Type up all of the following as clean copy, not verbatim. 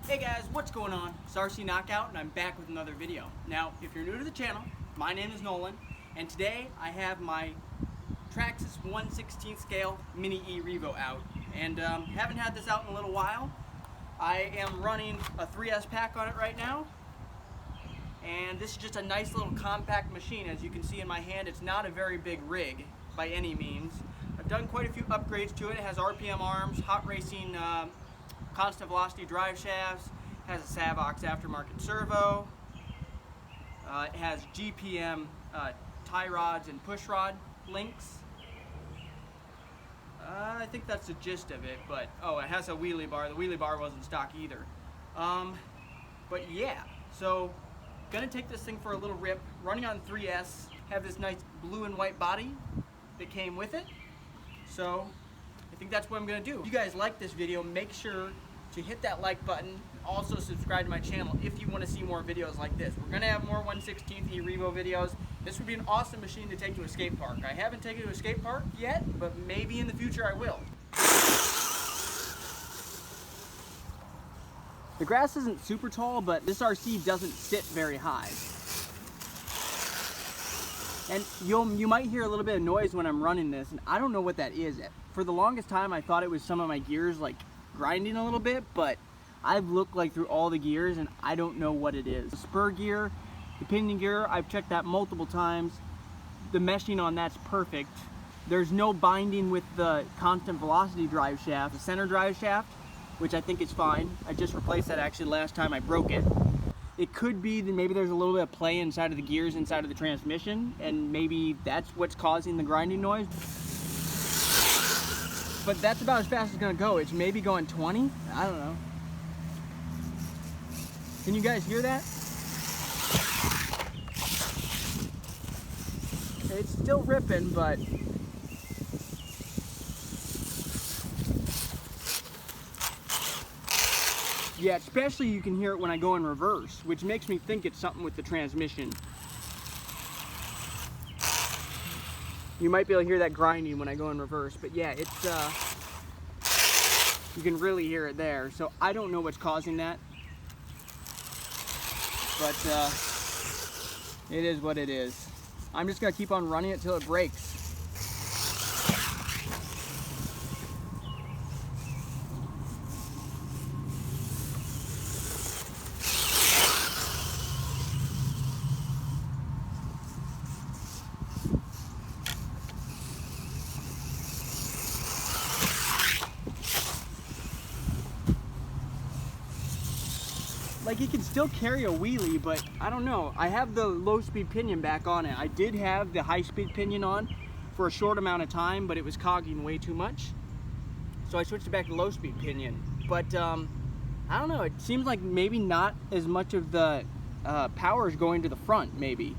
Hey guys, what's going on? It's RC Knockout and I'm back with another video. Now, if you're new to the channel, my name is Nolan and today I have my Traxxas 1/16 scale mini ERevo out. And haven't had this out in a little while. I am running a 3S pack on it right now. And this is just a nice little compact machine. As you can see in my hand, it's not a very big rig by any means. I've done quite a few upgrades to it. It has RPM arms, hot racing constant velocity drive shafts, has a Savox aftermarket servo, it has GPM tie rods and push rod links. I think that's the gist of it, but oh, it has a wheelie bar. The wheelie bar wasn't stock either. But yeah, so gonna take this thing for a little rip, running on 3S, have this nice blue and white body that came with it. So I think that's what I'm gonna do. If you guys like this video, make sure to hit that like button and also subscribe to my channel if you want to see more videos like this. We're gonna have more 1/16 ERevo videos. This would be an awesome machine to take to a skate park. I haven't taken it to a skate park yet, but maybe in the future I will. The grass isn't super tall, but this RC doesn't sit very high. And you might hear a little bit of noise when I'm running this, and I don't know what that is. For the longest time, I thought it was some of my gears like grinding a little bit, but I've looked like through all the gears and I don't know what it is. The spur gear, the pinion gear, I've checked that multiple times. The meshing on that's perfect. There's no binding with the constant velocity drive shaft, the center drive shaft, which I think is fine. I just replaced that actually last time I broke it. It could be that maybe there's a little bit of play inside of the gears, inside of the transmission, and maybe that's what's causing the grinding noise. But that's about as fast as it's gonna go. It's maybe going 20, I don't know. Can you guys hear that? It's still ripping, but yeah, especially you can hear it when I go in reverse, which makes me think it's something with the transmission. You might be able to hear that grinding when I go in reverse, but yeah, it's you can really hear it there. So I don't know what's causing that, but it is what it is. I'm just gonna keep on running it till it breaks. Like, it can still carry a wheelie, but I don't know. I have the low speed pinion back on it. I did have the high speed pinion on for a short amount of time, but it was cogging way too much. So I switched it back to low speed pinion. But I don't know, it seems like maybe not as much of the power is going to the front, maybe.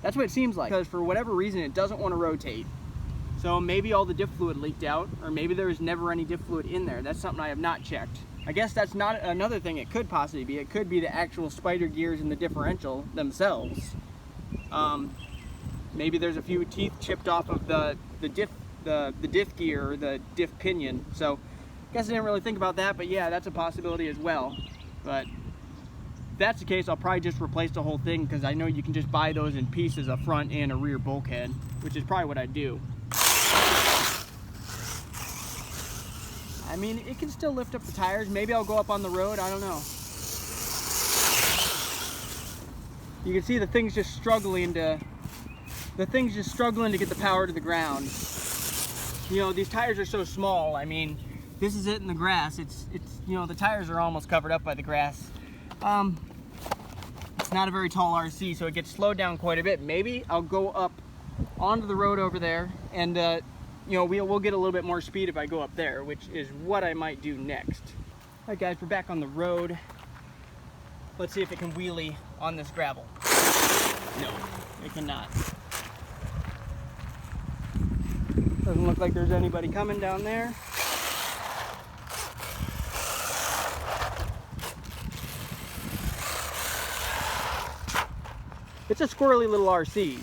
That's what it seems like, because for whatever reason it doesn't want to rotate. So maybe all the diff fluid leaked out, or maybe there was never any diff fluid in there. That's something I have not checked. I guess that's not another thing it could possibly be. It could be the actual spider gears in the differential themselves. Maybe there's a few teeth chipped off of the diff gear or the diff pinion. So I guess I didn't really think about that, but yeah, that's a possibility as well. But if that's the case, I'll probably just replace the whole thing, because I know you can just buy those in pieces, a front and a rear bulkhead, which is probably what I'd do. I mean, it can still lift up the tires. Maybe I'll go up on the road, I don't know. You can see the thing's just struggling to get the power to the ground. You know, these tires are so small. I mean, this is it in the grass. It's you know, the tires are almost covered up by the grass. It's not a very tall RC, so it gets slowed down quite a bit. Maybe I'll go up onto the road over there, and you know, we'll get a little bit more speed if I go up there, which is what I might do next. All right guys, we're back on the road. Let's see if it can wheelie on this gravel. No, it cannot. Doesn't look like there's anybody coming down there. It's a squirrely little RC.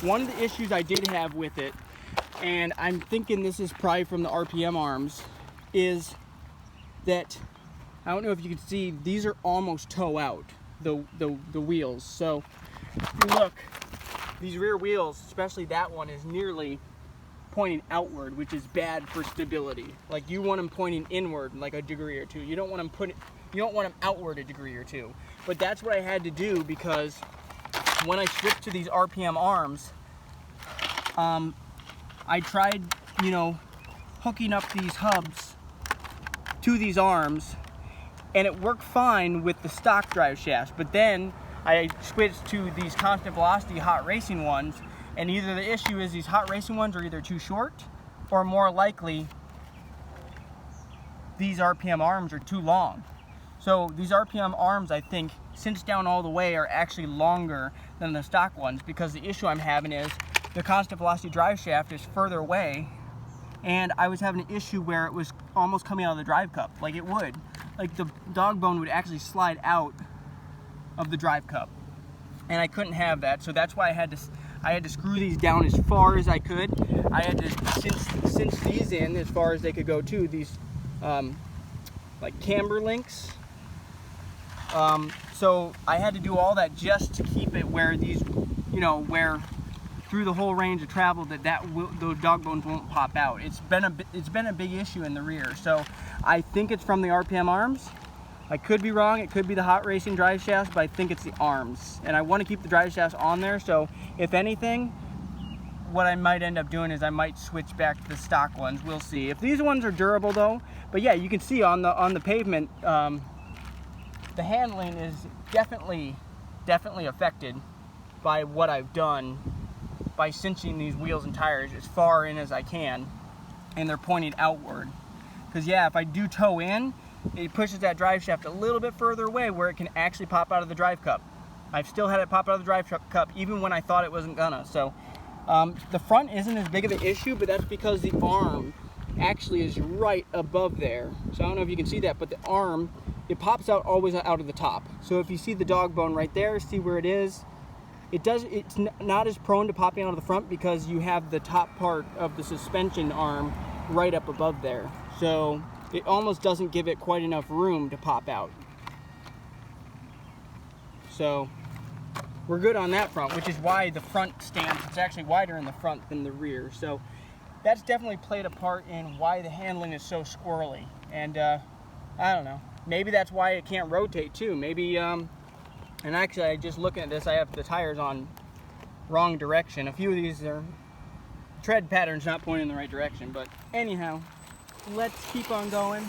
One of the issues I did have with it, and I'm thinking this is probably from the RPM arms, is that I don't know if you can see, these are almost toe out, the wheels. So if you look, these rear wheels, especially that one, is nearly pointing outward, which is bad for stability. Like, you want them pointing inward like a degree or two. You don't want them outward a degree or two. But that's what I had to do, because when I switched to these RPM arms, I tried, you know, hooking up these hubs to these arms, and it worked fine with the stock drive shafts. But then I switched to these constant velocity hot racing ones, and either the issue is these hot racing ones are either too short, or more likely these RPM arms are too long. So these RPM arms, I think, cinched down all the way, are actually longer than the stock ones, because the issue I'm having is the constant velocity drive shaft is further away, and I was having an issue where it was almost coming out of the drive cup. Like, it would. Like, the dog bone would actually slide out of the drive cup, and I couldn't have that. So that's why I had to screw these down as far as I could. I had to cinch these in as far as they could go too. These like camber links. So I had to do all that just to keep it where these, you know, where through the whole range of travel those dog bones won't pop out. It's been a big issue in the rear. So I think it's from the RPM arms. I could be wrong, it could be the hot racing drive shafts, but I think it's the arms. And I want to keep the drive shafts on there, so if anything, what I might end up doing is I might switch back to the stock ones. We'll see. If these ones are durable though, but yeah, you can see on the pavement, the handling is definitely affected by what I've done by cinching these wheels and tires as far in as I can, and they're pointing outward. Because yeah, if I do toe in, it pushes that drive shaft a little bit further away where it can actually pop out of the drive cup. I've still had it pop out of the drive cup even when I thought it wasn't gonna. So the front isn't as big of an issue, but that's because the arm actually is right above there. So I don't know if you can see that, but the arm, it pops out always out of the top. So if you see the dog bone right there, see where it is? It's not as prone to popping out of the front because you have the top part of the suspension arm right up above there. So it almost doesn't give it quite enough room to pop out. So we're good on that front, which is why the front stance, it's actually wider in the front than the rear. So that's definitely played a part in why the handling is so squirrely. And I don't know, maybe that's why it can't rotate too. Maybe, and actually I just looking at this, I have the tires on wrong direction. A few of these are tread patterns not pointing in the right direction, but anyhow, let's keep on going.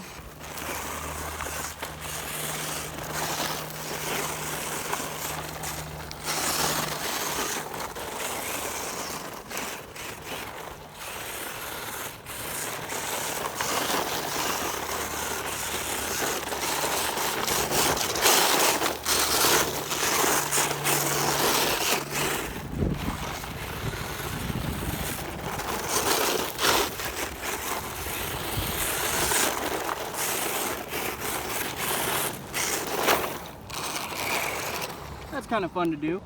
That's kind of fun to do.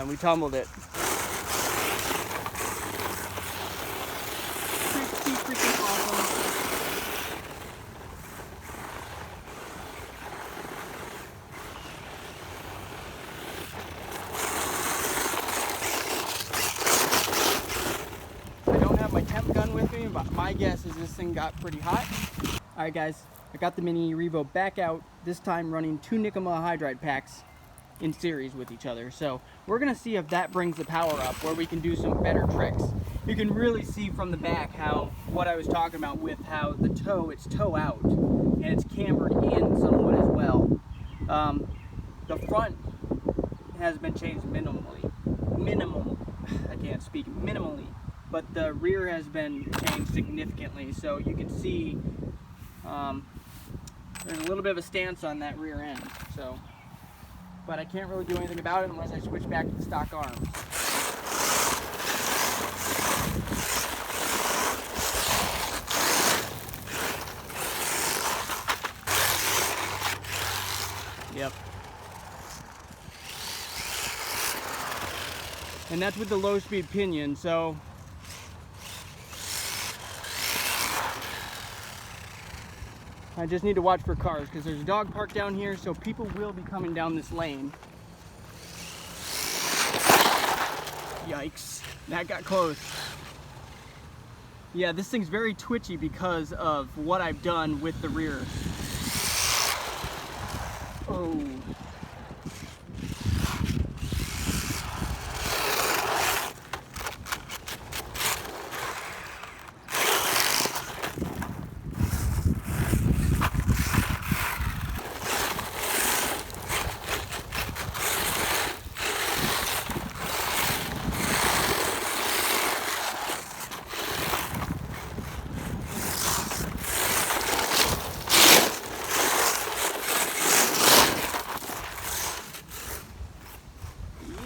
And we tumbled it. Pretty freaking awesome. I don't have my temp gun with me, but my guess is this thing got pretty hot. Alright guys, I got the mini ERevo back out, this time running 2 nickel hydride packs in series with each other. So we're gonna see if that brings the power up, where we can do some better tricks. You can really see from the back how what I was talking about with how the toe, it's toe out and it's cambered in somewhat as well. The front has been changed minimally. I can't speak. Minimally. but the rear has been changed significantly. So you can see there's a little bit of a stance on that rear end. So, but I can't really do anything about it unless I switch back to the stock arms. Yep. And that's with the low speed pinion, so I just need to watch for cars because there's a dog park down here, so people will be coming down this lane. Yikes, that got close. Yeah, this thing's very twitchy because of what I've done with the rear. Oh.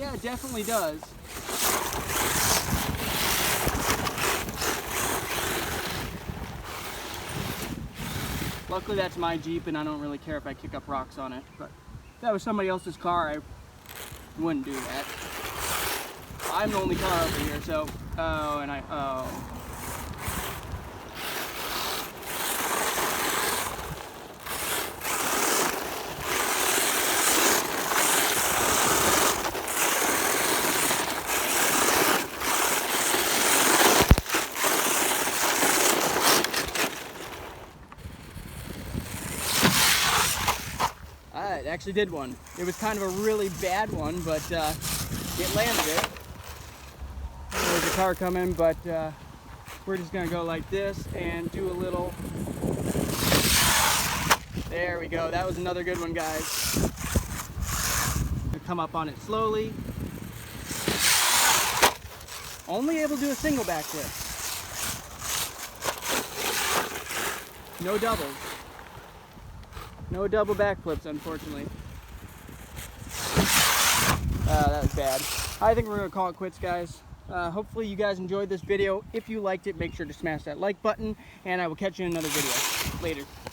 Yeah, it definitely does. Luckily that's my Jeep and I don't really care if I kick up rocks on it, but if that was somebody else's car, I wouldn't do that. I'm the only car over here, so, oh. It actually did one. It was kind of a really bad one, but it landed it. There's a car coming, but we're just gonna go like this and do a little. There we go. That was another good one, guys. Come up on it slowly. Only able to do a single backflip. No doubles. No double backflips, unfortunately. That was bad. I think we're gonna call it quits, guys. Hopefully you guys enjoyed this video. If you liked it, make sure to smash that like button, and I will catch you in another video. Later.